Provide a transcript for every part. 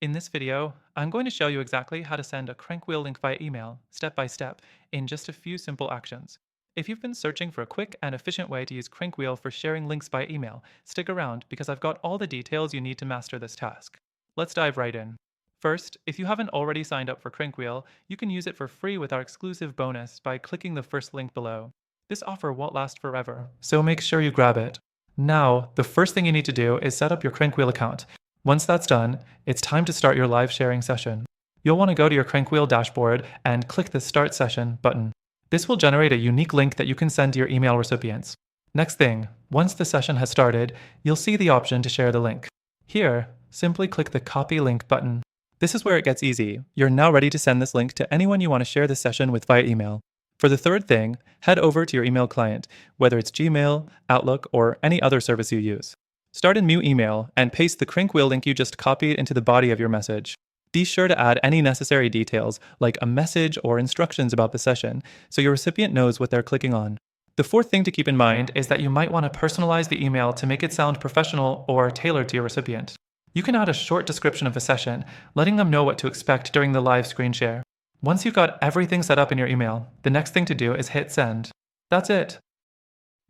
In this video, I'm going to show you exactly how to send a CrankWheel link via email, step by step, in just a few simple actions. If you've been searching for a quick and efficient way to use CrankWheel for sharing links by email, stick around because I've got all the details you need to master this task. Let's dive right in. First, if you haven't already signed up for CrankWheel, you can use it for free with our exclusive bonus by clicking the first link below. This offer won't last forever, so make sure you grab it. Now, the first thing you need to do is set up your CrankWheel account. Once that's done, it's time to start your live sharing session. You'll want to go to your CrankWheel dashboard and click the Start Session button. This will generate a unique link that you can send to your email recipients. Next thing, once the session has started, you'll see the option to share the link. Here, simply click the Copy Link button. This is where it gets easy. You're now ready to send this link to anyone you want to share this session with via email. For the third thing, head over to your email client, whether it's Gmail, Outlook, or any other service you use. Start a new email and paste the CrankWheel link you just copied into the body of your message. Be sure to add any necessary details, like a message or instructions about the session, so your recipient knows what they're clicking on. The fourth thing to keep in mind is that you might want to personalize the email to make it sound professional or tailored to your recipient. You can add a short description of the session, letting them know what to expect during the live screen share. Once you've got everything set up in your email, the next thing to do is hit send. That's it.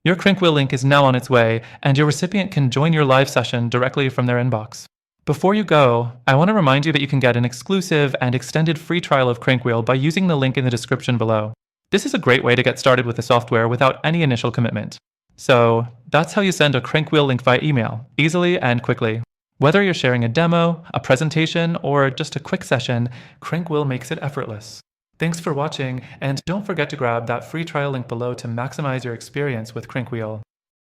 Your CrankWheel link is now on its way, and your recipient can join your live session directly from their inbox. Before you go, I want to remind you that you can get an exclusive and extended free trial of CrankWheel by using the link in the description below. This is a great way to get started with the software without any initial commitment. So, that's how you send a CrankWheel link via email, easily and quickly. Whether you're sharing a demo, a presentation, or just a quick session, CrankWheel makes it effortless. Thanks for watching, and don't forget to grab that free trial link below to maximize your experience with CrankWheel.